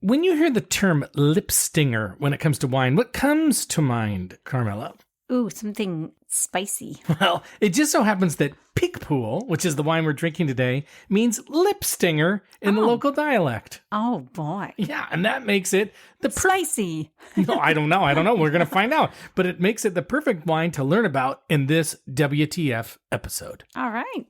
When you hear the term lip stinger when it comes to wine, what comes to mind, Carmela? Ooh, something spicy. Well, it just so happens that Picpoul, which is the wine we're drinking today, means lip stinger in the local dialect. Oh, boy. Yeah, and that makes it the Spicy. No, I don't know. We're going to find out. But it makes it the perfect wine to learn about in this WTF episode. All right.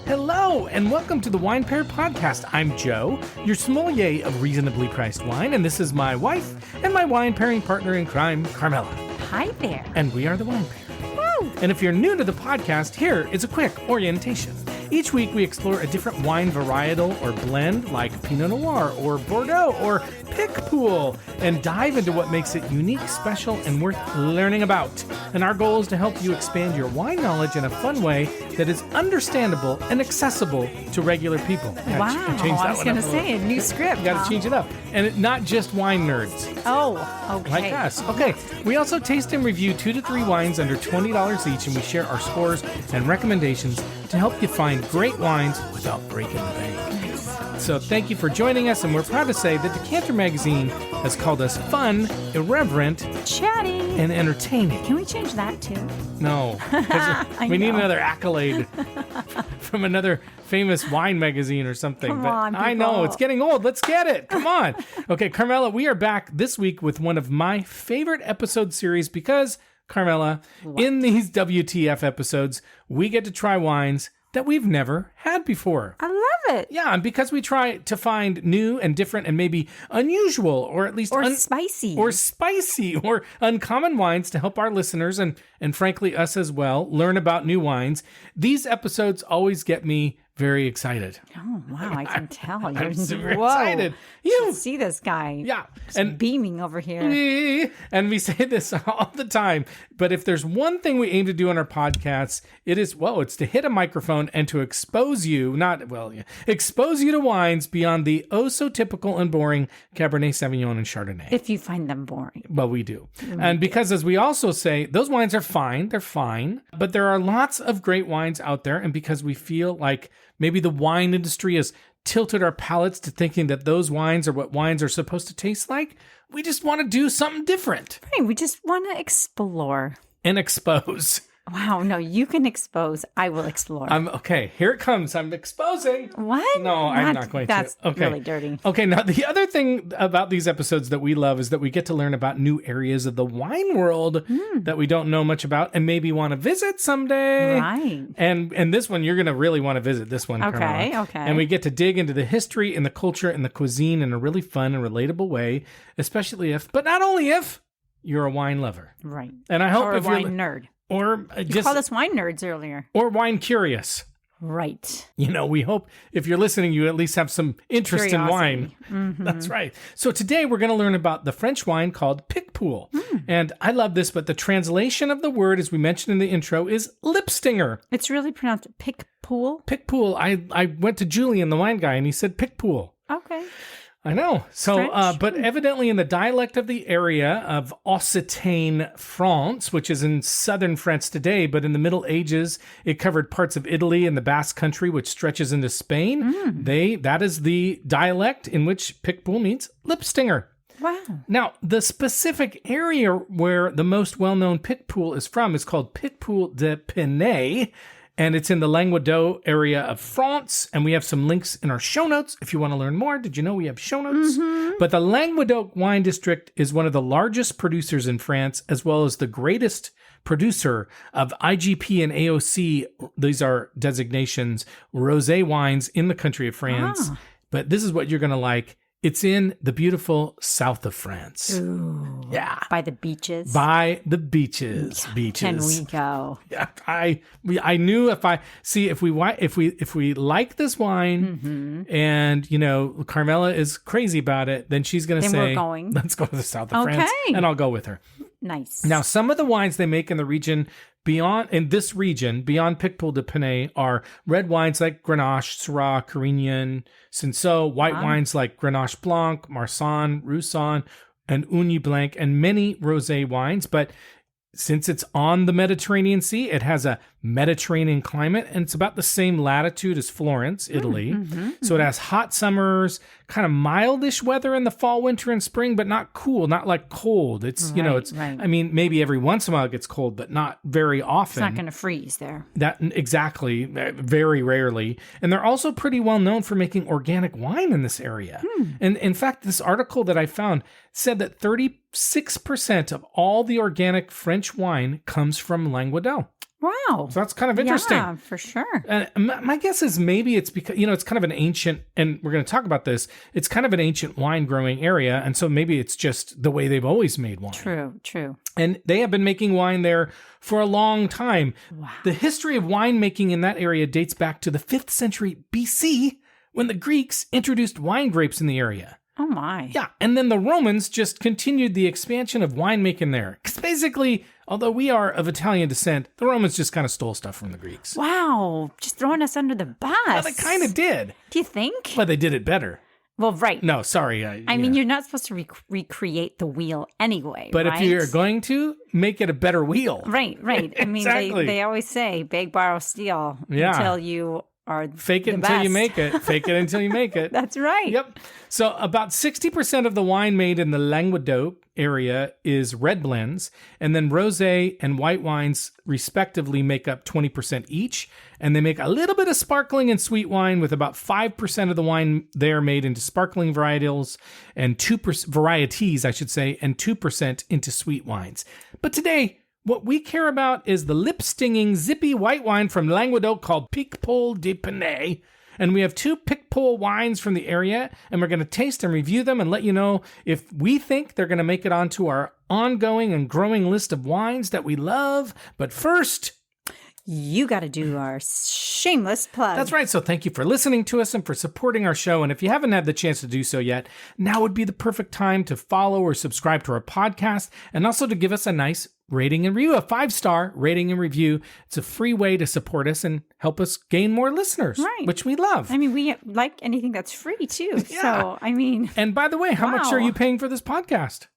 Hello, and welcome to the Wine Pair Podcast. I'm Joe, your sommelier of reasonably priced wine, and this is my wife and my wine pairing partner in crime, Carmela. Hi there. And we are the Wine Pair. Woo! And if you're new to the podcast, here is a quick orientation. Each week we explore a different wine varietal or blend like Pinot Noir or Bordeaux or Picpoul and dive into what makes it unique, special, and worth learning about. And our goal is to help you expand your wine knowledge in a fun way that is understandable and accessible to regular people. Wow, I was going to say a new script. You got to change it up. And not just wine nerds. Oh, okay. Like us. Okay, we also taste and review 2 to 3 wines under $20 each, and we share our scores and recommendations to help you find great wines without breaking the bank. So thank you for joining us, and we're proud to say that Decanter Magazine has called us fun, irreverent, chatty, and entertaining. Can we change that too? No. We need another accolade from another famous wine magazine or something. Come on, I know, it's getting old. Let's get it. Come on. Okay, Carmela, we are back this week with one of my favorite episode series because, Carmela, in these WTF episodes, we get to try wines that we've never had before. I love it. Yeah, and because we try to find new and different and maybe unusual or at least spicy or uncommon wines to help our listeners and frankly us as well learn about new wines, these episodes always get me very excited. Oh, wow, I can tell. I'm super excited. You see this guy. Yeah. And beaming over here. And we say this all the time, but if there's one thing we aim to do on our podcasts, it's to hit a microphone and to expose you to wines beyond the oh-so-typical and boring Cabernet Sauvignon and Chardonnay. If you find them boring. Well, we do. And because as we also say, those wines are fine, they're fine, but there are lots of great wines out there, and because we feel like maybe the wine industry has tilted our palates to thinking that those wines are what wines are supposed to taste like, we just want to do something different. Right, we just want to explore. And expose. Wow, no, you can expose. I will explore. Okay, here it comes. I'm exposing. What? No, I'm not going to. That's really dirty. Okay, now the other thing about these episodes that we love is that we get to learn about new areas of the wine world that we don't know much about and maybe want to visit someday. Right. And this one, you're going to really want to visit this one, Okay, Carmela. okay. And we get to dig into the history and the culture and the cuisine in a really fun and relatable way, especially but not only if, you're a wine lover. Right. And I hope or if a wine nerd. Or You called us wine nerds earlier. Or wine curious. Right. We hope if you're listening, you at least have some interest in wine. Mm-hmm. That's right. So today we're going to learn about the French wine called Picpoul. And I love this, but the translation of the word, as we mentioned in the intro, is lip stinger. It's really pronounced Picpoul? Picpoul. I went to Julian, the wine guy, and he said Picpoul. Okay. I know. So, but evidently in the dialect of the area of Occitane, France, which is in southern France today, but in the Middle Ages, it covered parts of Italy and the Basque Country, which stretches into Spain. That is the dialect in which Picpoul means lip stinger. Wow. Now, the specific area where the most well-known Picpoul is from is called Picpoul de Pinet, and it's in the Languedoc area of France. And we have some links in our show notes if you want to learn more. Did you know we have show notes? But the Languedoc wine district is one of the largest producers in France, as well as the greatest producer of IGP and AOC. These are designations, rosé wines in the country of France. But this is what you're going to like. It's in the beautiful south of France. Ooh, yeah. By the beaches? By the beaches. Can we go? Yeah, I knew if we like this wine and Carmela is crazy about it, then she's going to say, we're going. Let's go to the south of France, and I'll go with her. Nice. Now, some of the wines they make in the region beyond Picpoul de Pinet are red wines like Grenache, Syrah, Carignan, Cinsault, white wines like Grenache Blanc, Marsanne, Roussanne, and Ugni Blanc, and many rosé wines. But since it's on the Mediterranean Sea, it has a Mediterranean climate, and it's about the same latitude as Florence, Italy. So it has hot summers, kind of mildish weather in the fall, winter, and spring, but not cool, not like cold. It's, I mean, maybe every once in a while it gets cold, but not very often. It's not going to freeze there. Exactly, very rarely. And they're also pretty well known for making organic wine in this area. And in fact, this article that I found said that 36% of all the organic French wine comes from Languedoc. Wow. So that's kind of interesting. Yeah, for sure. And my guess is maybe it's because, it's kind of an ancient, and we're going to talk about this, it's kind of an ancient wine growing area. And so maybe it's just the way they've always made wine. True. And they have been making wine there for a long time. Wow. The history of winemaking in that area dates back to the 5th century BC when the Greeks introduced wine grapes in the area. Oh my. Yeah, and then the Romans just continued the expansion of winemaking there. Because basically, although we are of Italian descent, the Romans just kind of stole stuff from the Greeks. Wow, just throwing us under the bus. Well, they kind of did. Do you think? But they did it better. Well, right. No, sorry. I mean, you're not supposed to recreate the wheel anyway, but right? if you're going to, make it a better wheel. Right. I mean, Exactly. they always say, beg, borrow, steal until you are Fake it the until you best. make it. Fake it until you make it. That's right. Yep. So about 60% of the wine made in the Languedoc area is red blends, and then rosé and white wines respectively make up 20% each, and they make a little bit of sparkling and sweet wine, with about 5% of the wine there made into sparkling varietals and 2% varieties, I should say, and 2% into sweet wines. But today, what we care about is the lip-stinging, zippy white wine from Languedoc called Picpoul de Pinet. And we have 2 Picpoul wines from the area, and we're going to taste and review them and let you know if we think they're going to make it onto our ongoing and growing list of wines that we love. But first, you got to do our shameless plug. that's right. So thank you for listening to us and for supporting our show. And if you haven't had the chance to do so yet, now would be the perfect time to follow or subscribe to our podcast, and also to give us a nice rating and review, a 5-star rating and review. It's a free way to support us and help us gain more listeners, Right. which we love. I mean, we like anything that's free too. Yeah. So, I mean, And by the way, how much Wow. are you paying for this podcast?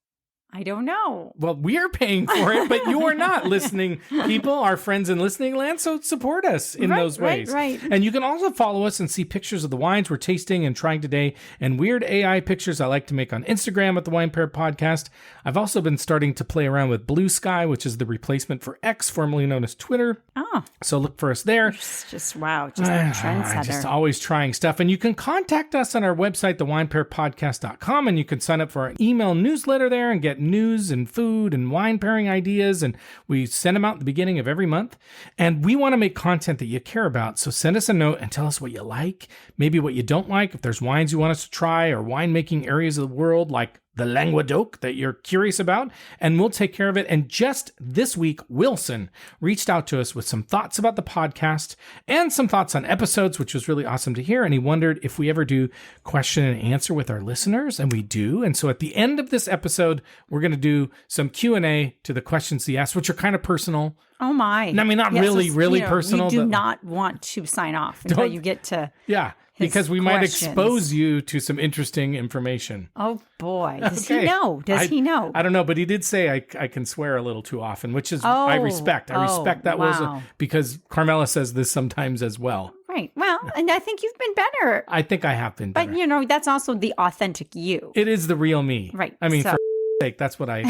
I don't know. Well, we're paying for it, but you are not, listening people, our friends in listening land. So support us in those ways. Right. And you can also follow us and see pictures of the wines we're tasting and trying today, and weird AI pictures I like to make on Instagram at the Wine Pair Podcast. I've also been starting to play around with Blue Sky, which is the replacement for X, formerly known as Twitter. Oh, So look for us there. just wow. Just a trendsetter. Just always trying stuff. And you can contact us on our website, thewinepairpodcast.com, and you can sign up for our email newsletter there and get news and food and wine pairing ideas. And we send them out at the beginning of every month. And we want to make content that you care about. So send us a note and tell us what you like, maybe what you don't like, if there's wines you want us to try, or winemaking areas of the world like the Languedoc that you're curious about, and we'll take care of it. And just this week, Wilson reached out to us with some thoughts about the podcast and some thoughts on episodes, which was really awesome to hear. And he wondered if we ever do question and answer with our listeners, and we do. And so at the end of this episode, we're going to do some Q&A to the questions he asked, which are kind of personal. Oh my. I mean, not really personal. You do but, not want to sign off until you get to. Yeah. his Because we might questions. expose you to some interesting information. Oh boy. Does Okay. he know? Does he know? I don't know, but he did say I can swear a little too often, which is I respect. I respect that wow. because Carmela says this sometimes as well. Right. Well, and I think you've been better. I think I have been better. But that's also the authentic you. It is the real me. Right. I mean, So- for sake, that's the way I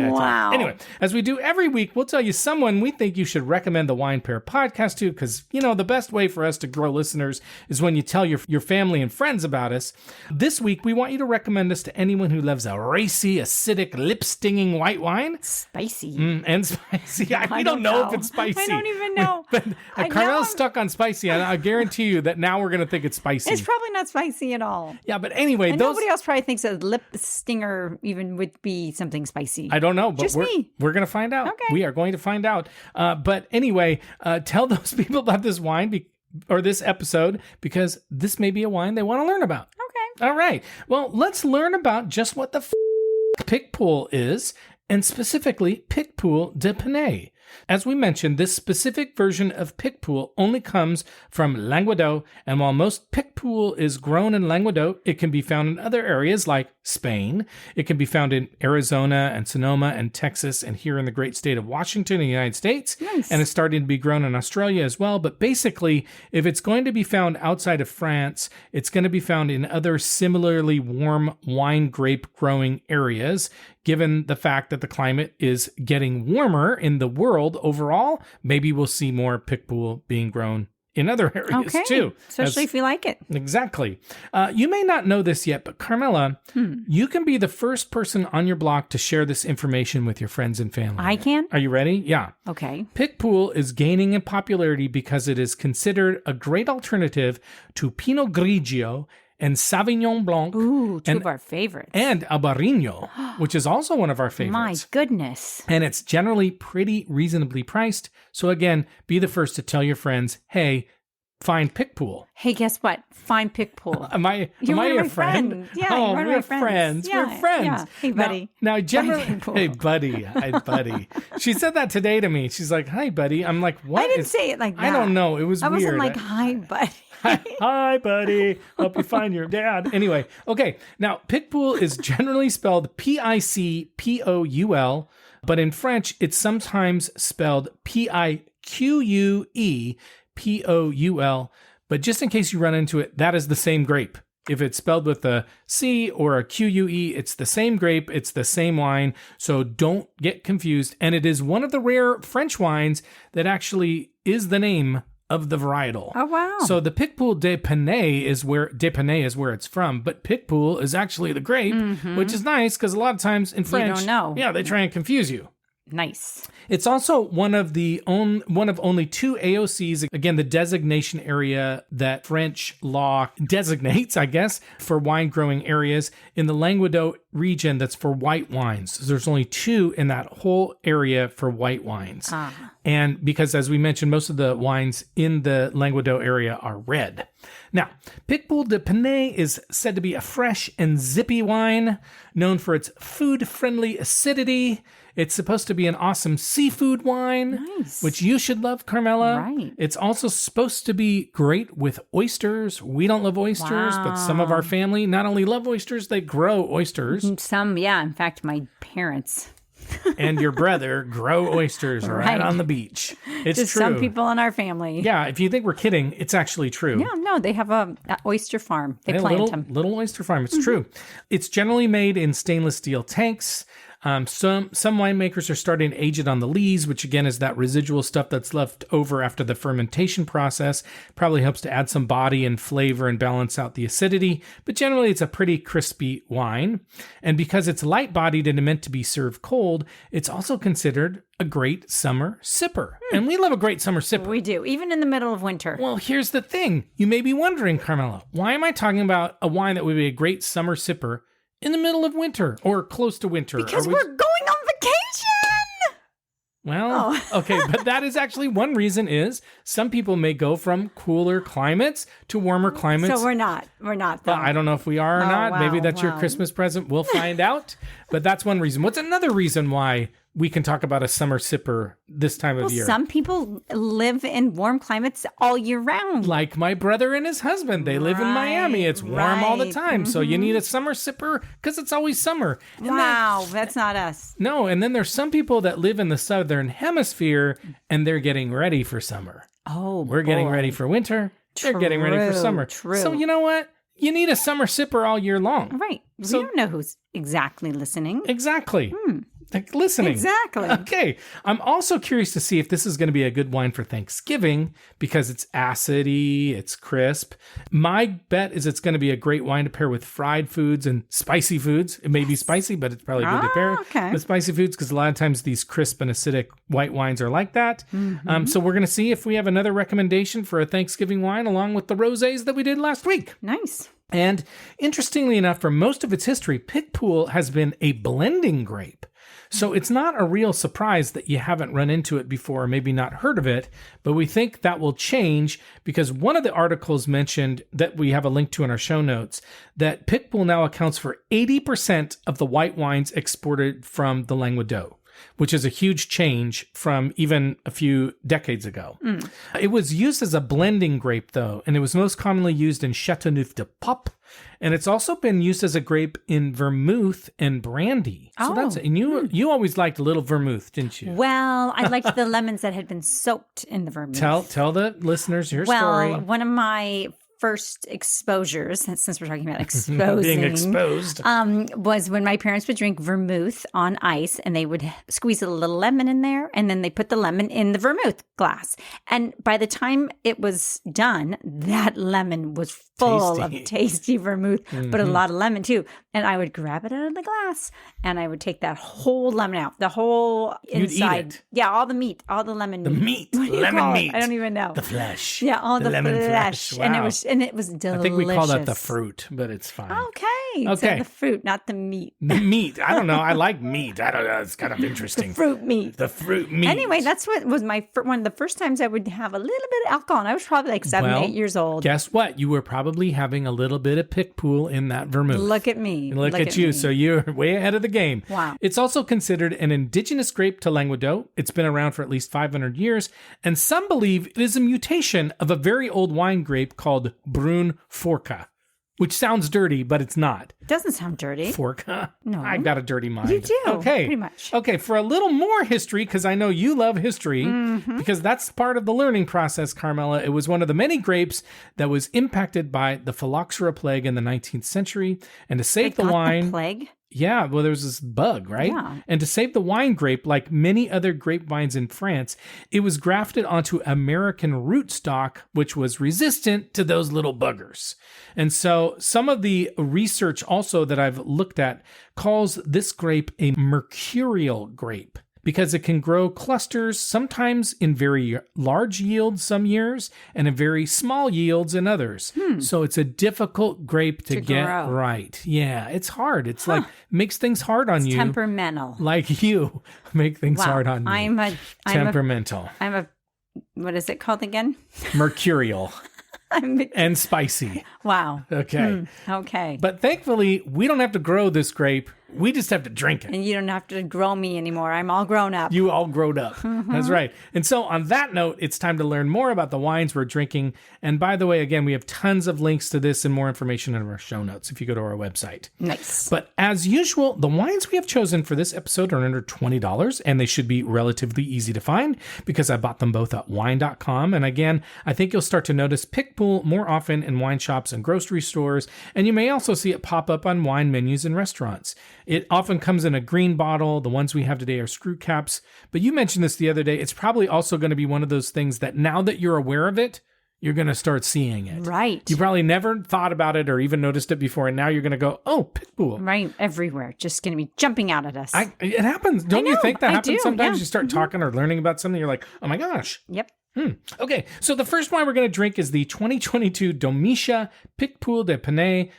talk. Wow. Anyway, as we do every week, we'll tell you someone we think you should recommend the Wine Pair podcast to, because, the best way for us to grow listeners is when you tell your family and friends about us. This week, we want you to recommend us to anyone who loves a racy, acidic, lip-stinging white wine. Spicy. And spicy. We don't know if it's spicy. I don't even know. But I know Carmel's I'm- stuck on spicy, and I guarantee you that now we're going to think it's spicy. It's probably not spicy at all. Yeah, but anyway, And those... nobody else probably thinks a lip stinger even would be something spicy. I don't know, but Just we're me. going to find out. Okay. We are going to find out. But anyway, tell those people about this wine or this episode, because this may be a wine they want to learn about. Okay. All right. Well, let's learn about just what the Picpoul is, and specifically Picpoul de Pinet. As we mentioned, this specific version of Picpoul only comes from Languedoc, and while most Picpoul is grown in Languedoc, it can be found in other areas like Spain. It can be found in Arizona and Sonoma and Texas and here in the great state of Washington in the United States. Nice. And it's starting to be grown in Australia as well. But basically, if it's going to be found outside of France, it's going to be found in other similarly warm wine grape growing areas. Given the fact that the climate is getting warmer in the world overall, maybe we'll see more Picpoul being grown in other areas too. Especially if you like it. Exactly. You may not know this yet, but Carmela, you can be the first person on your block to share this information with your friends and family. I can? Are you ready? Yeah. Okay. Picpoul is gaining in popularity because it is considered a great alternative to Pinot Grigio and Sauvignon Blanc. Ooh, two of our favorites. And Albarino, which is also one of our favorites. My goodness. And it's generally pretty reasonably priced. So again, be the first to tell your friends, hey, find Picpoul. Hey, guess what? Find Picpoul. Am I your friend? Yeah, oh, you're we're friends. Yeah, we're friends. Yeah. Hey, buddy. Now generally, hey, buddy. Hi, buddy. She said that today to me. She's like, hi, buddy. I'm like, what? I didn't say it like that. I don't know. It was I weird. wasn't like, hi, buddy. Hi, buddy. Hope you find your dad. Anyway, okay. Now, Picpoul is generally spelled Picpoul, but in French, it's sometimes spelled Piquepoul. But just in case you run into it, that is the same grape. If it's spelled with a C or a QUE, it's the same grape, it's the same wine. So don't get confused. And it is one of the rare French wines that actually is the name of the varietal. Oh, wow. So the Picpoul de Pinet is where it's from, but Picpoul is actually the grape, which is nice because a lot of times in French, don't know. Yeah, they try and confuse you. Nice. It's also one of only two AOCs, again, the designation area that French law designates, I guess, for wine growing areas in the Languedoc region that's for white wines. So there's only two in that whole area for white wines. And because, as we mentioned, most of the wines in the Languedoc area are red. Now, Picpoul de Pinet is said to be a fresh and zippy wine, known for its food-friendly acidity. It's supposed to be an awesome seafood wine, which you should love, Carmela. Right. It's also supposed to be great with oysters. We don't love oysters, but some of our family not only love oysters, they grow oysters. Some, yeah. In fact, my parents. And your brother grow oysters right on the beach. It's just true. Some people in our family. Yeah, if you think we're kidding, it's actually true. Yeah, no, they have a oyster farm. They plant them. Little oyster farm. It's true. It's generally made in stainless steel tanks. Some winemakers are starting to age it on the lees, which again is that residual stuff that's left over after the fermentation process. Probably helps to add some body and flavor and balance out the acidity, but generally it's a pretty crispy wine. And because it's light-bodied and meant to be served cold, it's also considered a great summer sipper. And we love a great summer sipper. We do, even in the middle of winter. Well, here's the thing. You may be wondering, Carmela, why am I talking about a wine that would be a great summer sipper in the middle of winter or close to winter? Because we're going on vacation. Well, okay, but that is actually one reason is some people may go from cooler climates to warmer climates. So we're not though. I don't know if we are or not. Wow, Maybe that's your Christmas present. We'll find out. But that's one reason. What's another reason why we can talk about a summer sipper this time of year? Some people live in warm climates all year round. Like my brother and his husband. They live in Miami. It's warm all the time. So you need a summer sipper because it's always summer. Wow, that's not us. No, and then there's some people that live in the southern hemisphere and they're getting ready for summer. Oh, We're getting ready for winter. They're getting ready for summer. True. So you know what? You need a summer sipper all year long. Right. So, we don't know who's exactly listening. Exactly. Like listening. Exactly. Okay. I'm also curious to see if this is going to be a good wine for Thanksgiving because it's acidy, it's crisp. My bet is it's going to be a great wine to pair with fried foods and spicy foods. It may be spicy, but it's probably good to pair with spicy foods because a lot of times these crisp and acidic white wines are like that. So we're going to see if we have another recommendation for a Thanksgiving wine along with the rosés that we did last week. Nice. And interestingly enough, for most of its history, Picpoul has been a blending grape. So it's not a real surprise that you haven't run into it before or maybe not heard of it, but we think that will change because one of the articles mentioned that we have a link to in our show notes that Picpoul now accounts for 80% of the white wines exported from the Languedoc. which is a huge change from even a few decades ago. It was used as a blending grape, though, and it was most commonly used in Châteauneuf-du-Pape. And it's also been used as a grape in vermouth and brandy. So that's it. And you always liked a little vermouth, didn't you? Well, I liked the lemons that had been soaked in the vermouth. Tell the listeners your story. Well, one of my first exposures, since we're talking about exposing, being exposed, was when my parents would drink vermouth on ice, and they would squeeze a little lemon in there, and then they put the lemon in the vermouth glass. And by the time it was done, that lemon was full of tasty vermouth, but a lot of lemon too. And I would grab it out of the glass, and I would take that whole lemon out, the whole inside. You'd eat it. Yeah, all the meat, all the lemon meat. Lemon meat. I don't even know. The flesh. Yeah, all the lemon flesh. Wow. And it was delicious. I think we call that the fruit, but it's fine. Okay. So the fruit, not the meat. The meat. I don't know. I like meat. I don't know. It's kind of interesting. The fruit meat. The fruit meat. Anyway, that's what was one of the first times I would have a little bit of alcohol. And I was probably like 8 years old. Guess what? You were probably having a little bit of Picpoul in that vermouth. Look at me. Look at you. Me. So you're way ahead of the game. Wow. It's also considered an indigenous grape to Languedoc. It's been around for at least 500 years. And some believe it is a mutation of a very old wine grape called Brune Forca, which sounds dirty, but it's not. It doesn't sound dirty. Forca? No. I've got a dirty mind. You do. Okay. Pretty much. Okay, for a little more history, because I know you love history, because that's part of the learning process, Carmela. It was one of the many grapes that was impacted by the phylloxera plague in the 19th century. And to save the wine... The plague? Yeah, well, there was this bug, right? Yeah. And to save the wine grape, like many other grapevines in France, it was grafted onto American rootstock, which was resistant to those little buggers. And so some of the research also that I've looked at calls this grape a mercurial grape, because it can grow clusters, sometimes in very large yields some years, and in very small yields in others. So it's a difficult grape to get grow. right. Yeah, it's hard. It's like, makes things hard on you. Temperamental. Like you make things hard on you. Temperamental. I'm a, what is it called again? Mercurial. And spicy. Wow. Okay. Okay. But thankfully, we don't have to grow this grape. We just have to drink it. And you don't have to grow me anymore. I'm all grown up. You all growed up. That's right. And so on that note, it's time to learn more about the wines we're drinking. And by the way, again, we have tons of links to this and more information in our show notes if you go to our website. Nice. But as usual, the wines we have chosen for this episode are under $20, and they should be relatively easy to find because I bought them both at wine.com. And again, I think you'll start to notice Picpoul more often in wine shops and grocery stores, and you may also see it pop up on wine menus in restaurants. It often comes in a green bottle. The ones we have today are screw caps. But you mentioned this the other day. It's probably also going to be one of those things that now that you're aware of it, you're going to start seeing it. Right. You probably never thought about it or even noticed it before. And now you're going to go, oh, Picpoul. Right. Everywhere. Just going to be jumping out at us. It happens. Don't you think that happens sometimes? Yeah. You start talking or learning about something. You're like, oh my gosh. Yep. Okay, so the first wine we're going to drink is the 2022 Domitia Picpoul de Pinet,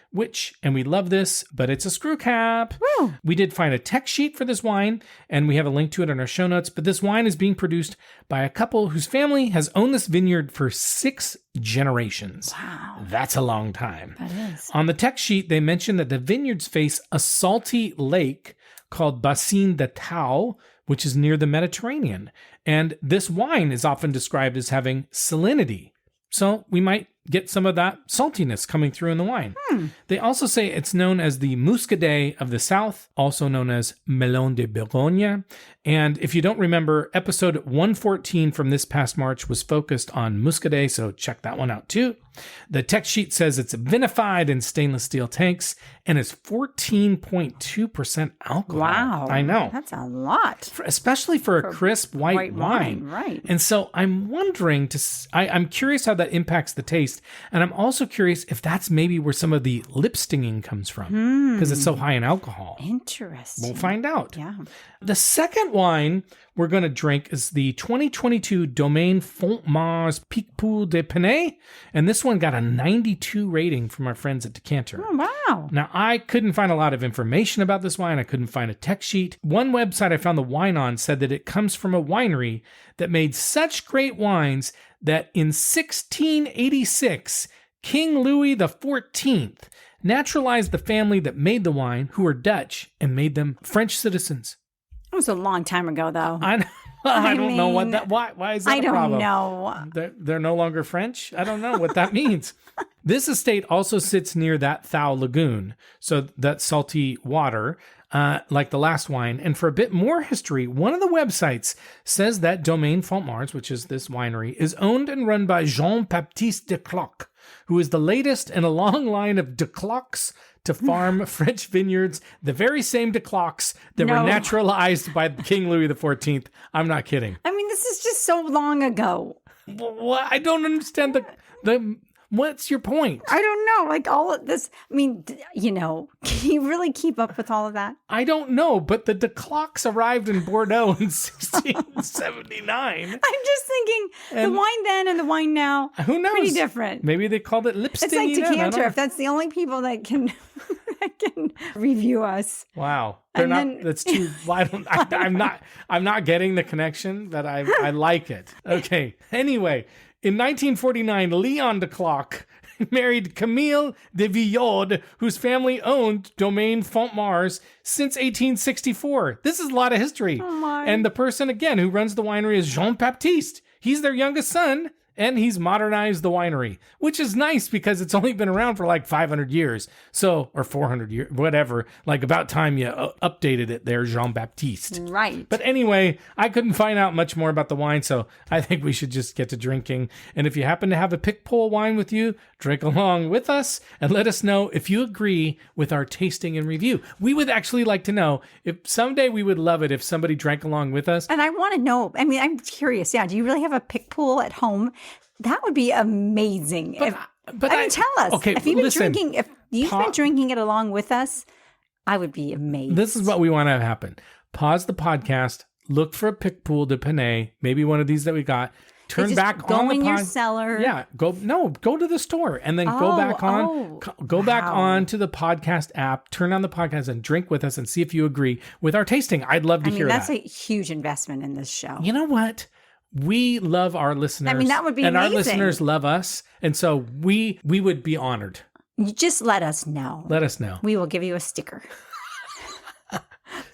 and we love this, but it's a screw cap. Woo. We did find a tech sheet for this wine, and we have a link to it in our show notes, but this wine is being produced by a couple whose family has owned this vineyard for 6 generations. Wow. That's a long time. That is. On the tech sheet, they mention that the vineyards face a salty lake called Bassin de Tau, which is near the Mediterranean. And this wine is often described as having salinity. So we might get some of that saltiness coming through in the wine. They also say it's known as the Muscadet of the South, also known as Melon de Bourgogne. And if you don't remember, episode 114 from this past March was focused on Muscadet, so check that one out too. The text sheet says it's vinified in stainless steel tanks and is 14.2% alcohol. Wow. I know. That's a lot. Especially for a crisp white wine. Right. And so I'm wondering, I'm curious how that impacts the taste. And I'm also curious if that's maybe where some of the lip stinging comes from, because it's so high in alcohol. Interesting. We'll find out. Yeah. The second wine we're going to drink is the 2022 Domaine Font-Mars Picpoul de Pinet. And this one got a 92 rating from our friends at Decanter. Oh, wow. Now, I couldn't find a lot of information about this wine. I couldn't find a tech sheet. One website I found the wine on said that it comes from a winery that made such great wines that in 1686, King Louis XIV naturalized the family that made the wine, who were Dutch, and made them French citizens. Oh, was a long time ago, though. I don't know what that. Why is that a problem? I don't know. They're no longer French. I don't know what that means. This estate also sits near that Thau lagoon, so that salty water, like the last wine. And for a bit more history, one of the websites says that Domaine Fontmars, which is this winery, is owned and run by Jean-Baptiste de Cloc, who is the latest in a long line of de Clocs to farm French vineyards, the very same de Clocs that were naturalized by King Louis XIV. I'm not kidding. I mean, this is just so long ago. Well, I don't understand the what's your point? I don't know. Like all of this. I mean, can you really keep up with all of that? I don't know, but the de Clocs arrived in Bordeaux in 1679. I'm just thinking the wine then and the wine now. Who knows? Pretty different. Maybe they called it lipstick. It's like decanter. If that's the only people that can review us. Wow, that's too. Well, I'm not getting the connection, but I like it. Okay. Anyway. In 1949, Leon de Cloc married Camille de Villode, whose family owned Domaine Fontmars since 1864. This is a lot of history. Oh my. And the person, again, who runs the winery is Jean-Baptiste. He's their youngest son, and he's modernized the winery, which is nice because it's only been around for like 500 years. So, or 400 years, whatever. Like about time you updated it there, Jean-Baptiste. Right. But anyway, I couldn't find out much more about the wine, so I think we should just get to drinking. And if you happen to have a Picpoul wine with you, drink along with us and let us know if you agree with our tasting and review. We would actually like to know if someday we would love it if somebody drank along with us. And I want to know, I mean, I'm curious. Yeah. Do you really have a Picpoul at home? That would be amazing. But tell us. Okay, if you've been drinking it along with us, I would be amazed. This is what we want to happen. Pause the podcast, look for a Picpoul de Pinet, maybe one of these that we got. Turn back on the go in your cellar. Yeah, go to the store and then go back on to the podcast app, turn on the podcast and drink with us and see if you agree with our tasting. I'd love to hear that. That's a huge investment in this show. You know what? We love our listeners. I mean, that would be amazing. And our listeners love us. And so we would be honored. You just let us know. Let us know. We will give you a sticker.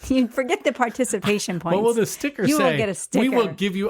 You forget the participation points. What will the sticker say? You will get a sticker.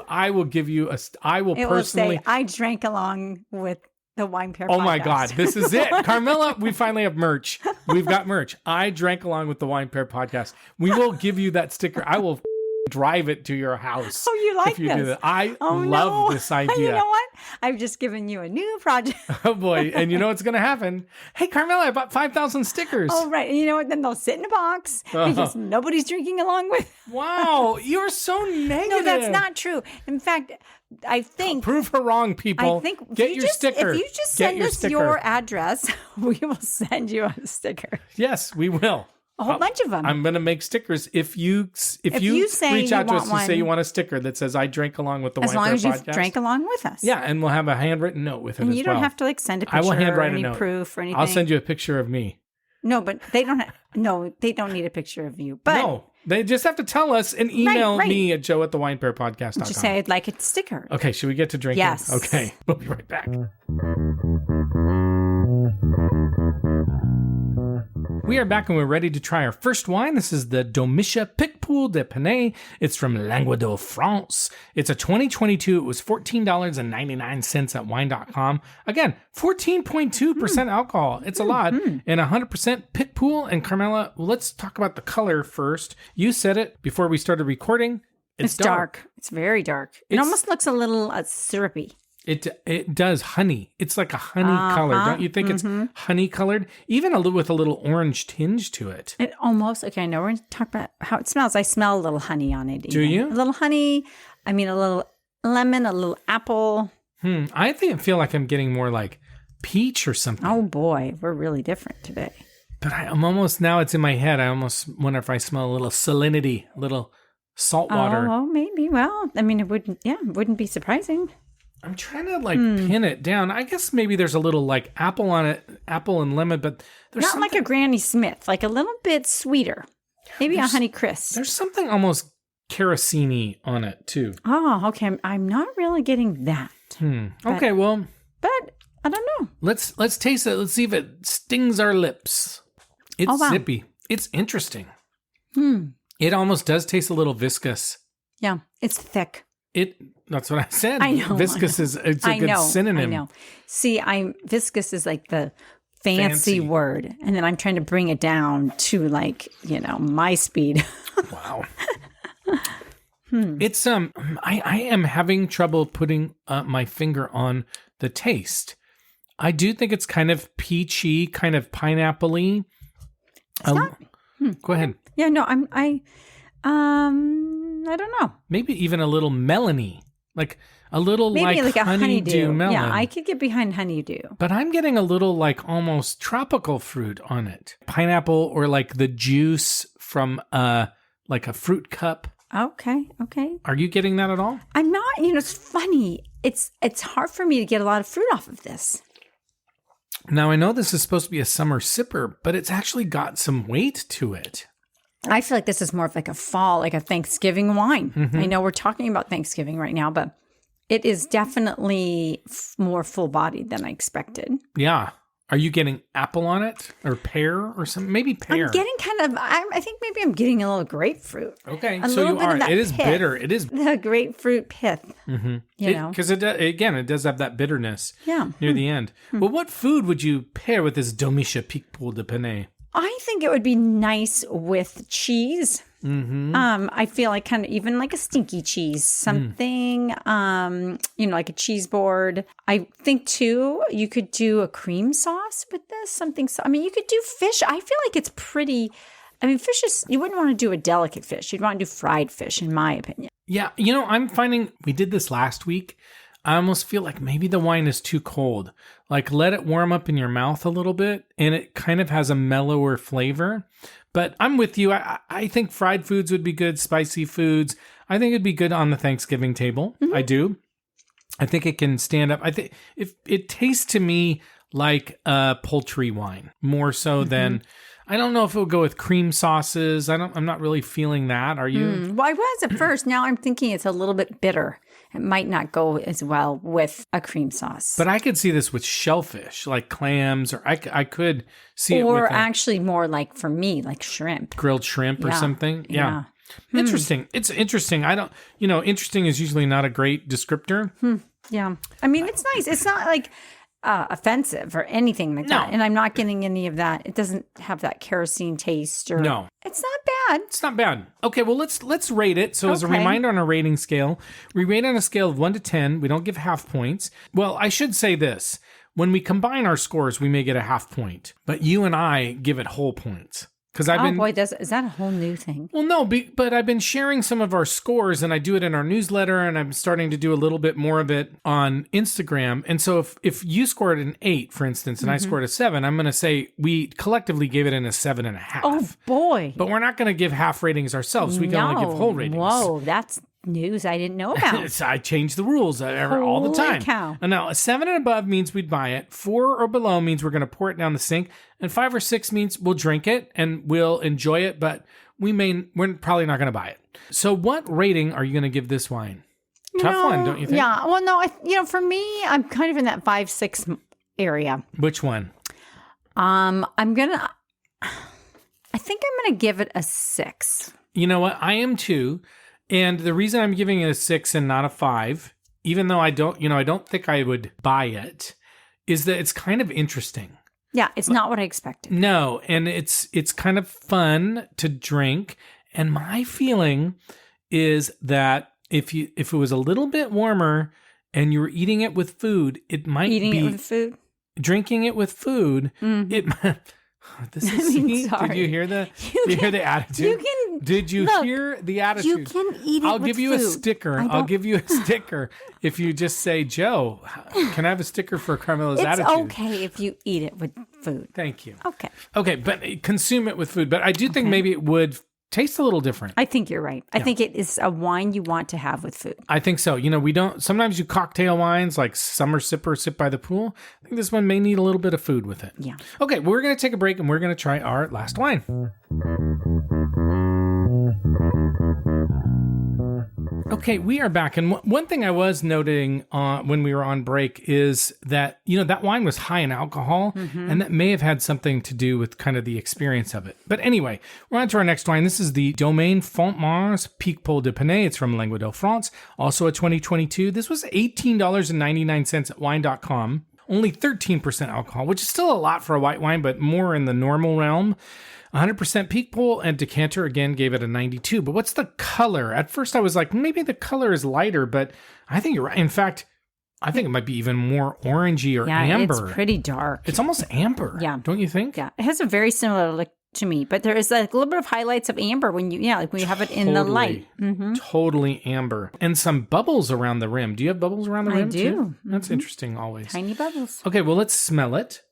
I will personally. Say, I drank along with the Wine Pair Oh podcast. my God, this is it. Carmela, we finally have merch. We've got merch. I drank along with the Wine Pair podcast. We will give you that sticker. I will drive it to your house. Oh, you like if you this? Do that. I love this idea. You know what? I've just given you a new project. Oh boy. And you know what's going to happen? Hey, Carmela, I bought 5,000 stickers. Oh, right. And you know what? Then they'll sit in a box because nobody's drinking along with. Wow. You're so negative. No, that's not true. In fact, I think. Prove her wrong, people. I think get your sticker. If you just send us your address, we will send you a sticker. Yes, we will. A whole bunch of them. I'm going to make stickers. If you reach out to us and say you want a sticker that says I drank along with the Wine Pair podcast. As long as you drank along with us. Yeah, and we'll have a handwritten note with it and as well. you don't have to send a picture I will handwrite or any a note. Proof or anything. I'll send you a picture of me. No, but they don't they don't need a picture of you. But no, they just have to tell us and email me at joe@thewinepairpodcast.com. Just say I'd like a sticker. Okay, should we get to drinking? Yes. Okay, we'll be right back. We are back and we're ready to try our first wine. This is the Domitia Picpoul de Pinet. It's from Languedoc, France. It's a 2022. It was $14.99 at wine.com. Again, 14.2% alcohol. It's a lot. And 100% Picpoul. And Carmela, let's talk about the color first. You said it before we started recording. It's dark. It's very dark. It almost looks a little syrupy. It does honey. It's like a honey color. Don't you think it's honey colored? Even with a little orange tinge to it. It almost, okay, I know we're going to talk about how it smells. I smell a little honey on it. Do you? A little honey. I mean, a little lemon, a little apple. I feel like I'm getting more like peach or something. Oh boy, we're really different today. But I'm almost, now it's in my head. I almost wonder if I smell a little salinity, a little salt water. Oh, maybe. Well, I mean, it wouldn't be surprising. I'm trying to pin it down. I guess maybe there's a little like apple on it, apple and lemon, but there's not like a Granny Smith, like a little bit sweeter. Maybe a Honey Crisp. There's something almost kerosene on it too. Oh, okay. I'm not really getting that. Okay, well, but I don't know. Let's taste it. Let's see if it stings our lips. It's zippy. It's interesting. It almost does taste a little viscous. Yeah, it's thick. That's what I said. I know. Viscous is it's a good synonym. I know. See, viscous is like the fancy word, and then I'm trying to bring it down to like, my speed. Wow. It's I am having trouble putting my finger on the taste. I do think it's kind of peachy, kind of pineapple-y. Go ahead. Yeah, no, I don't know. Maybe even a little melony, like a little maybe like a honeydew melon. Yeah, I could get behind honeydew. But I'm getting a little like almost tropical fruit on it. Pineapple or like the juice from like a fruit cup. Okay. Are you getting that at all? I'm not. It's funny. It's hard for me to get a lot of fruit off of this. Now, I know this is supposed to be a summer sipper, but it's actually got some weight to it. I feel like this is more of like a fall, like a Thanksgiving wine. Mm-hmm. I know we're talking about Thanksgiving right now, but it is definitely more full-bodied than I expected. Yeah. Are you getting apple on it or pear or something? Maybe pear. I'm getting I think maybe I'm getting a little grapefruit. Okay, so you are. It is bitter. It is the grapefruit pith. Mm-hmm. know, because it does have that bitterness. Yeah. Near the end. Well, what food would you pair with this Domitia Picpoul de Pinet? I think it would be nice with cheese. Mm-hmm. I feel like kind of even like a stinky cheese, something, like a cheese board. I think too, you could do a cream sauce with this, something. You could do fish. I feel like it's pretty. Fish is, you wouldn't want to do a delicate fish. You'd want to do fried fish, in my opinion. Yeah. I'm finding we did this last week. I almost feel like maybe the wine is too cold. Like let it warm up in your mouth a little bit and it kind of has a mellower flavor. But I'm with you. I think fried foods would be good, spicy foods. I think it'd be good on the Thanksgiving table. Mm-hmm. I do. I think it can stand up. I think if it tastes to me like a poultry wine more so than, I don't know if it would go with cream sauces. I'm not really feeling that. Are you? Well, I was at first. Now I'm thinking it's a little bit bitter. It might not go as well with a cream sauce. But I could see this with shellfish, like clams, or I could see it with actually more like, for me, like shrimp. Grilled shrimp or something. Yeah. Interesting. It's interesting. Interesting is usually not a great descriptor. Yeah. It's nice. It's not like offensive or anything like that. And I'm not getting any of that. It doesn't have that kerosene taste or no. It's not bad. It's not bad. Okay, well let's rate it. So as a reminder on our rating scale, we rate on a scale of 1 to 10. We don't give half points. Well, I should say this. When we combine our scores, we may get a half point. But you and I give it whole points. Because is that a whole new thing? Well, no, but I've been sharing some of our scores, and I do it in our newsletter, and I'm starting to do a little bit more of it on Instagram. And so if you scored an 8, for instance, and I scored a 7, I'm going to say we collectively gave it in a 7.5. Oh, boy. But we're not going to give half ratings ourselves. We can only give whole ratings. Whoa, that's news I didn't know about. I change the rules all the time. Holy cow. And now a 7 and above means we'd buy it. 4 or below means we're going to pour it down the sink. And 5 or 6 means we'll drink it and we'll enjoy it, but we're probably not going to buy it. So what rating are you going to give this wine? Tough one, don't you think? Yeah. Well, no, for me, I'm kind of in that 5-6 area. Which one? I think I'm going to give it a 6. You know what? I am too. And the reason I'm giving it a 6 and not a 5, even though I don't think I would buy it, is that it's kind of interesting. Yeah, it's not what I expected. No, and it's kind of fun to drink. And my feeling is that if it was a little bit warmer and you were eating it with food, it might be eating it with food. Drinking it with food. It might. This is sorry. Did you hear the attitude? Did you hear the attitude? You can eat it I'll with give you food. a sticker. I'll give you a sticker if you just say, Joe, can I have a sticker for Carmela's attitude? It's okay if you eat it with food. Thank you. Okay, but consume it with food. But I do think maybe it would taste a little different. I think you're right. I think it is a wine you want to have with food. I think so. We don't, sometimes you cocktail wines like summer sipper, sit by the pool. I think this one may need a little bit of food with it. Yeah. Okay, we're going to take a break and we're going to try our last wine. Okay, we are back. And one thing I was noting when we were on break is that, that wine was high in alcohol, and that may have had something to do with kind of the experience of it. But anyway, we're on to our next wine. This is the Domaine Fontmars Picpoul de Pinet. It's from Languedoc, France. Also a 2022. This was $18.99 at wine.com. Only 13% alcohol, which is still a lot for a white wine, but more in the normal realm. 100% Picpoul, and decanter again gave it a 92. But what's the color? At first I was like, maybe the color is lighter, but I think you're right. In fact, I think it might be even more orangey or amber. It's pretty dark. It's almost amber. Yeah. Don't you think? Yeah. It has a very similar look to me, but there is like a little bit of highlights of amber when you have it in the light. Totally amber. And some bubbles around the rim. Do you have bubbles around the rim do. too? That's interesting always. Tiny bubbles. Okay, well, let's smell it.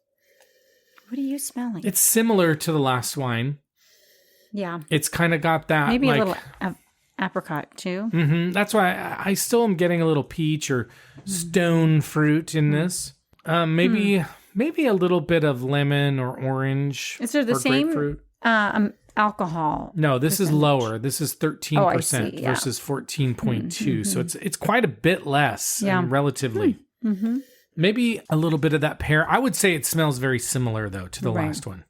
What are you smelling? It's similar to the last wine. Yeah. It's kind of got that. Maybe a little apricot too. That's why I still am getting a little peach or stone fruit in this. Maybe a little bit of lemon or orange. Is there the same grapefruit. Alcohol? No, this is lower. This is 13% yeah. versus 14.2. So it's quite a bit less relatively. Maybe a little bit of that pear. I would say it smells very similar, though, to the last one.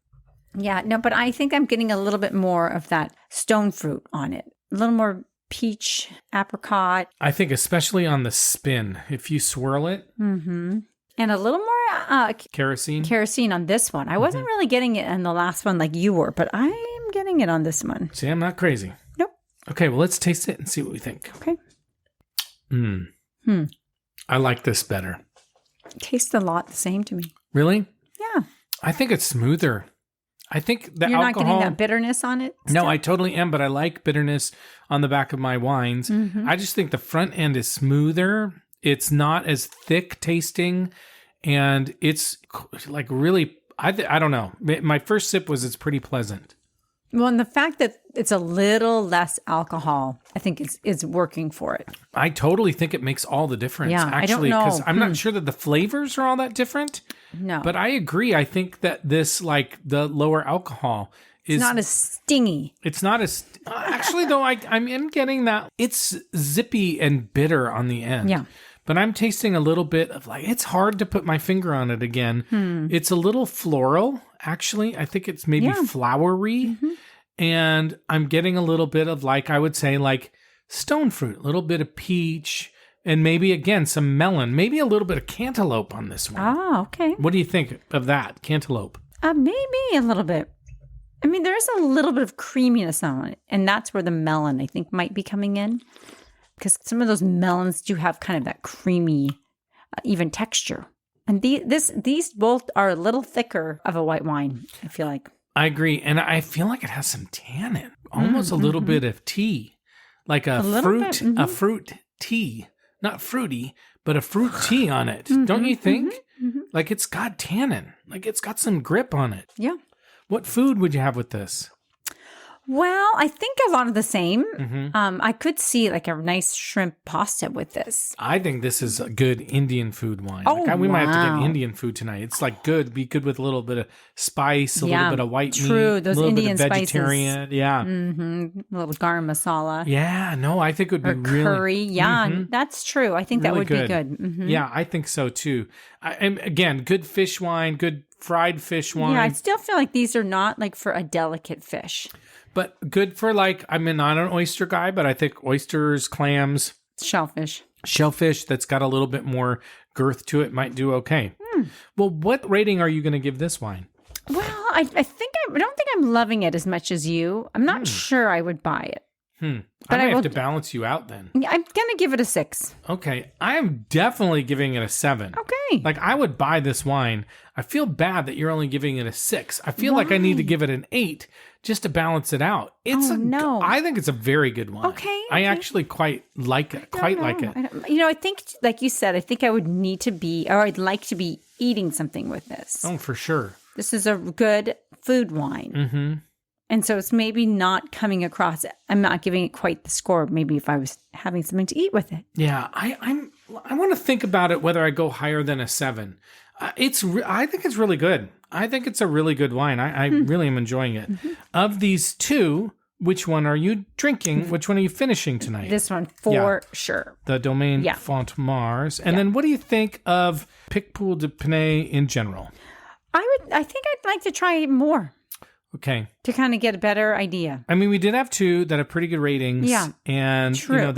Yeah, no, but I think I'm getting a little bit more of that stone fruit on it. A little more peach, apricot. I think especially on the spin, if you swirl it. And a little more kerosene on this one. I wasn't really getting it in the last one like you were, but I am getting it on this one. See, I'm not crazy. Nope. Okay, well, let's taste it and see what we think. Okay. I like this better. It tastes a lot the same to me. Really? Yeah. I think it's smoother. I think the You're alcohol... not getting that bitterness on it? No, I totally am, but I like bitterness on the back of my wines. I just think the front end is smoother. It's not as thick tasting, and it's like really... I don't know. My first sip was it's pretty pleasant. Well, and the fact that it's a little less alcohol, I think is working for it. I totally think it makes all the difference, Yeah, actually, I don't know. because I'm not sure that the flavors are all that different. No. But I agree. I think that this, like the lower alcohol is... It's not as stingy. It's not as... actually, though, I am getting that. It's zippy and bitter on the end. Yeah. But I'm tasting a little bit of like... It's hard to put my finger on it again. It's a little floral, actually. I think it's maybe flowery. And I'm getting a little bit of like, I would say like stone fruit, a little bit of peach, and maybe again, some melon, maybe a little bit of cantaloupe on this one. Oh, okay. What do you think of that, cantaloupe? Maybe a little bit. I mean, there's a little bit of creaminess on it. And that's where the melon, I think, might be coming in. Because some of those melons do have kind of that creamy, even texture. And these both are a little thicker of a white wine, I feel like. I agree. And I feel like it has some tannin, almost a little bit of tea, like a fruit tea, not fruity, but a fruit tea on it. Don't you think? Like it's got tannin, like it's got some grip on it. Yeah. What food would you have with this? Well, I think a lot of the same. I could see like a nice shrimp pasta with this. I think this is a good Indian food wine. Oh, we might have to get Indian food tonight. It's like be good with a little bit of spice, a little bit of white meat, those a little Indian bit of vegetarian. Spices. Yeah. A little garam masala. Yeah, no, I think it would be really... curry. Yeah, that's true. I think really that would be good. Yeah, I think so too. And again, good fish wine, good fried fish wine. Yeah, I still feel like these are not like for a delicate fish. But good for like, I'm not an oyster guy, but I think oysters, clams, shellfish that's got a little bit more girth to it might do okay. Well, what rating are you going to give this wine? Well, I don't think I'm loving it as much as you. I'm not sure I would buy it. But I might have to balance you out then. I'm going to give it a 6. Okay. I am definitely giving it a 7. Okay. Like I would buy this wine. I feel bad that you're only giving it a 6. I feel like I need to give it an 8 just to balance it out. I think it's a very good wine. Okay. I actually quite like it. I think, like you said, I think I would need to be, or I'd like to be eating something with this. Oh, for sure. This is a good food wine. And so it's maybe not coming across. I'm not giving it quite the score. Maybe if I was having something to eat with it. Yeah, I want to think about it whether I go higher than a 7. I think it's really good. I think it's a really good wine. I really am enjoying it. Of these two, which one are you drinking? Which one are you finishing tonight? This one for sure. The Domaine Font Mars. And then what do you think of Picpoul de Pinet in general? I think I'd like to try more. Okay. To kind of get a better idea. I mean, we did have 2 that have pretty good ratings. Yeah. And true. You know,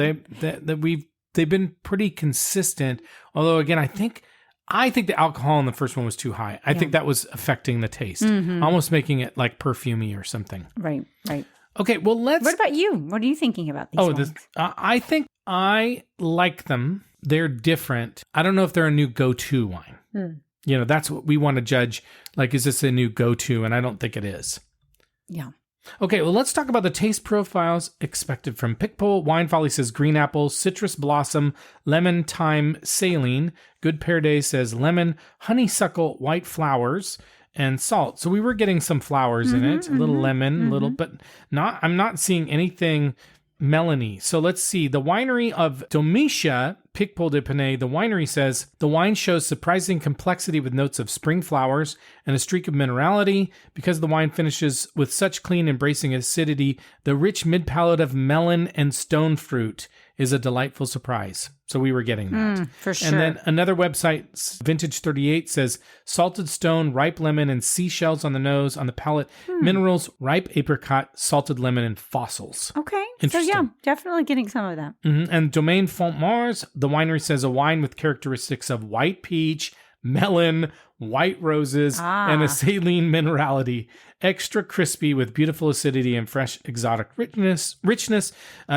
they've been pretty consistent. Although again, I think the alcohol in the first one was too high. I think that was affecting the taste, almost making it like perfumey or something. Right. Okay, well, What about you? What are you thinking about these ones? I think I like them. They're different. I don't know if they're a new go-to wine. You know, that's what we want to judge. Like, is this a new go-to? And I don't think it is. Yeah. Okay, well, let's talk about the taste profiles expected from Picpoul. Wine Folly says green apple, citrus blossom, lemon, thyme, saline. Good Pear Day says lemon, honeysuckle, white flowers, and salt. So we were getting some flowers in it, a little lemon, a little, but I'm not seeing anything melony. So let's see. The winery of Domitia Picpoul de Pinet, the winery says the wine shows surprising complexity with notes of spring flowers and a streak of minerality. Because the wine finishes with such clean, embracing acidity, the rich mid-palate of melon and stone fruit is a delightful surprise. So we were getting that. For sure. And then another website, Vintage 38, says salted stone, ripe lemon, and seashells on the nose, on the palate, minerals, ripe apricot, salted lemon, and fossils. Okay. So Interesting. yeah, definitely getting some of that. And Domaine Font Mars, the winery says a wine with characteristics of white peach, melon, white roses, and a saline minerality. Extra crispy with beautiful acidity and fresh exotic richness.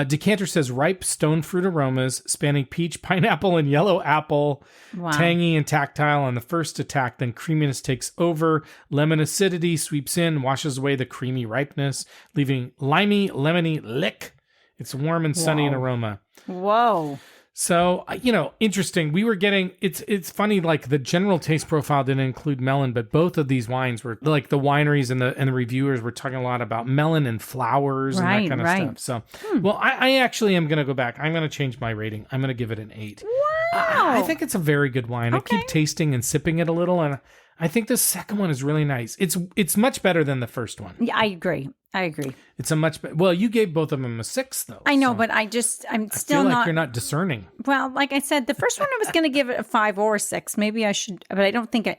Decanter says ripe stone fruit aromas spanning peach, pineapple, and yellow apple. Wow. Tangy and tactile on the first attack, then creaminess takes over. Lemon acidity sweeps in, washes away the creamy ripeness, leaving limey, lemony lick. It's warm and sunny in aroma. Whoa. So, you know, interesting. We were getting, it's funny, like the general taste profile didn't include melon, but both of these wines were, like the wineries and the reviewers were talking a lot about melon and flowers and that kind of stuff. So, well, I actually am going to go back. I'm going to change my rating. I'm going to give it an 8. Wow. I think it's a very good wine. Okay. I keep tasting and sipping it a little, and I think the second one is really nice. It's much better than the first one. Yeah, I agree. It's a much better. Well, you gave both of them a 6, though. I know, so but I'm I still feel like not. you're not discerning. Well, like I said, the first one I was going to give it a 5 or a 6. Maybe I should, but I don't think I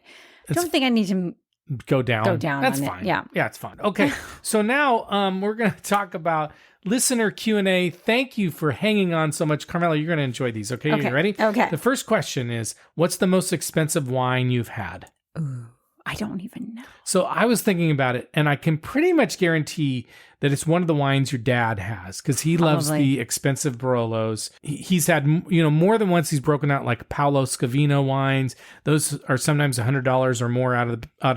need to go down. That's on fine. It. Yeah, it's fine. Okay, so now we're going to talk about listener Q&A. Thank you for hanging on so much, Carmela. You're going to enjoy these. Okay, you ready? Okay. The first question is, what's the most expensive wine you've had? Ooh, I don't even know. So I was thinking about it, and I can pretty much guarantee that it's one of the wines your dad has, because he loves the expensive Barolos. He's had, more than once he's broken out like Paolo Scavino wines. Those are sometimes $100 or more out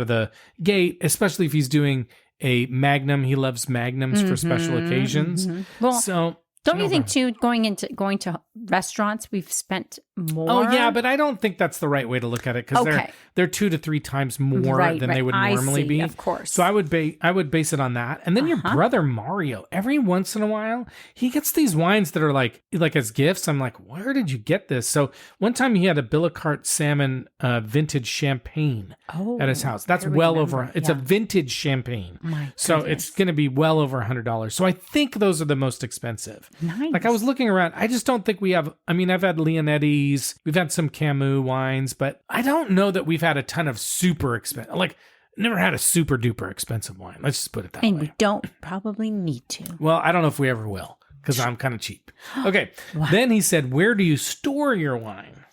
of the gate, especially if he's doing a Magnum. He loves Magnums for special occasions. Well, so don't you think too, going to restaurants, we've spent more? Oh yeah, but I don't think that's the right way to look at it, because they're 2 to 3 times more than they would normally be. Of course. So I would base it on that. And then your brother Mario, every once in a while, he gets these wines that are like as gifts. I'm like, where did you get this? So one time he had a Billicart salmon vintage champagne at his house. That's well over. It's a vintage champagne. So it's going to be well over $100. So I think those are the most expensive. Nice. Like I was looking around, I just don't think we have. I mean, I've had Leonetti's, we've had some Camus wines, but I don't know that we've had a ton of super expensive. Like, never had a super duper expensive wine. Let's just put it that way. And we don't probably need to. Well, I don't know if we ever will, because I'm kind of cheap. Okay. Wow. Then he said, "Where do you store your wine?"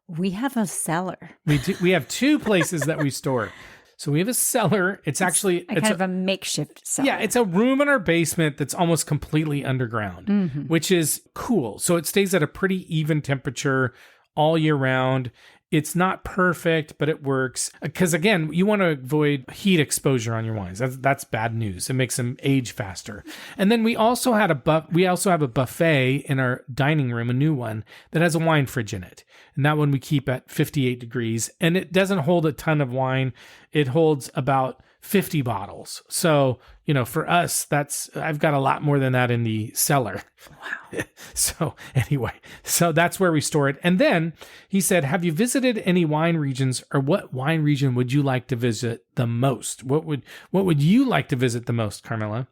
We have a cellar. We have 2 places that we store. So we have a cellar. It's actually kind of a makeshift cellar. Yeah, it's a room in our basement that's almost completely underground, which is cool. So it stays at a pretty even temperature all year round. It's not perfect, but it works. Because again, you want to avoid heat exposure on your wines. That's bad news. It makes them age faster. And then we also have a buffet in our dining room, a new one that has a wine fridge in it. And that one we keep at 58 degrees. And it doesn't hold a ton of wine. It holds about 50 bottles. So, for us, I've got a lot more than that in the cellar. Wow. So anyway, that's where we store it. And then he said, have you visited any wine regions, or what wine region would you like to visit the most? What would you like to visit the most, Carmela?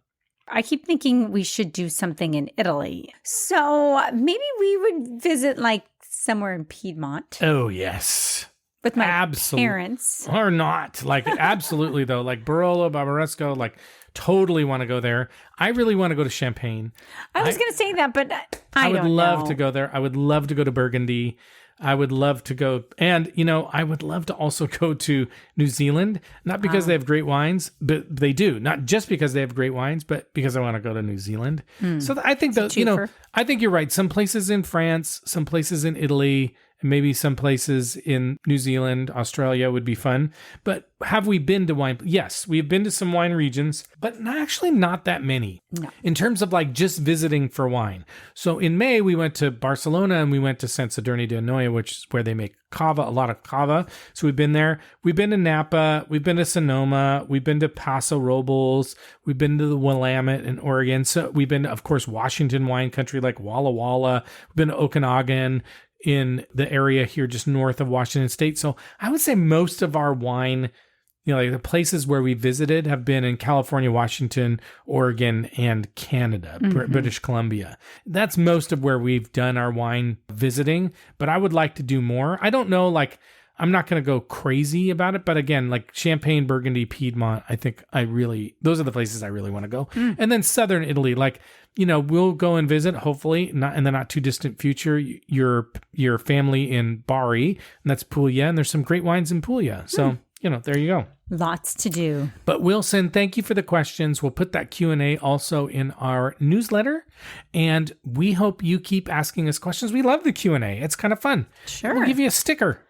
I keep thinking we should do something in Italy. So maybe we would visit like somewhere in Piedmont Oh, yes. with my parents. Or not. Like, absolutely, though. Like, Barolo, Barbaresco, like, totally want to go there. I really want to go to Champagne. I was going to say that, but I would don't love know. to go there. I would love to go to Burgundy. I would love to go. And, I would love to also go to New Zealand, not because they have great wines, but they do. Not just because they have great wines, but because I want to go to New Zealand. So I think that, I think you're right. Some places in France, some places in Italy, and maybe some places in New Zealand, Australia would be fun. But have we been to wine? Yes, we've been to some wine regions, but actually not that many in terms of like just visiting for wine. So in May, we went to Barcelona and we went to Sant Sadurní d'Anoia, which is where they make cava, a lot of cava. So we've been there. We've been to Napa. We've been to Sonoma. We've been to Paso Robles. We've been to the Willamette in Oregon. So we've been, of course, Washington wine country like Walla Walla. We've been to Okanagan in the area here just north of Washington State. So I would say most of our wine, like the places where we visited have been in California, Washington, Oregon, and Canada, British Columbia. That's most of where we've done our wine visiting, but I would like to do more. I don't know, like, I'm not going to go crazy about it, but again, like Champagne, Burgundy, Piedmont, I think those are the places I really want to go. And then Southern Italy, like, we'll go and visit, hopefully, not in the not too distant future, your family in Bari, and that's Puglia, and there's some great wines in Puglia. So, there you go. Lots to do. But Wilson, thank you for the questions. We'll put that Q&A also in our newsletter, and we hope you keep asking us questions. We love the Q&A. It's kind of fun. Sure. We'll give you a sticker.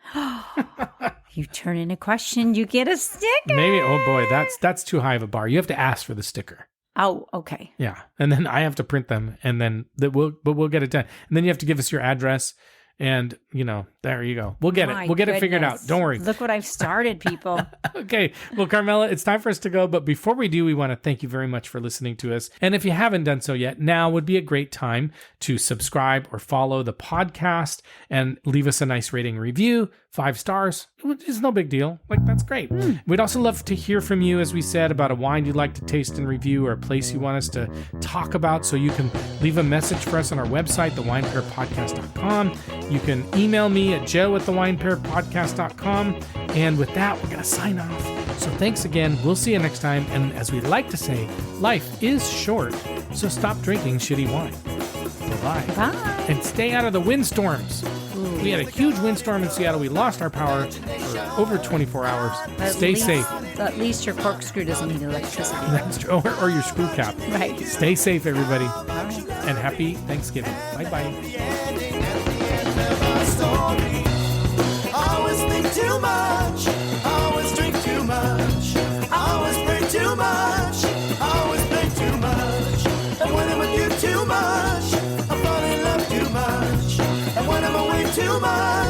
You turn in a question, you get a sticker. Maybe. Oh boy, that's too high of a bar. You have to ask for the sticker. Oh, okay. Yeah, and then I have to print them, and then we'll get it done. And then you have to give us your address, and there you go. We'll get it. We'll get it figured out. Don't worry. Look what I've started, people. Okay. Well, Carmela, it's time for us to go. But before we do, we want to thank you very much for listening to us. And if you haven't done so yet, now would be a great time to subscribe or follow the podcast and leave us a nice rating and review. 5 stars. It's no big deal. Like, that's great. We'd also love to hear from you, as we said, about a wine you'd like to taste and review or a place you want us to talk about. So you can leave a message for us on our website, thewinepairpodcast.com. You can email me at joe@thewinepairpodcast.com. And with that, we're going to sign off. So thanks again. We'll see you next time. And as we like to say, life is short, so stop drinking shitty wine. Bye-bye. Bye. And stay out of the windstorms. We had a huge windstorm in Seattle. We lost our power for over 24 hours. Stay safe. At least your corkscrew doesn't need electricity. That's true. Or your screw cap. Right. Stay safe, everybody. All right. And happy Thanksgiving. Bye-bye. Always think too much. Always drink too much. Always pray too much. Always play too much. And when I'm with you too much, I fall in love too much. And when I'm away too much,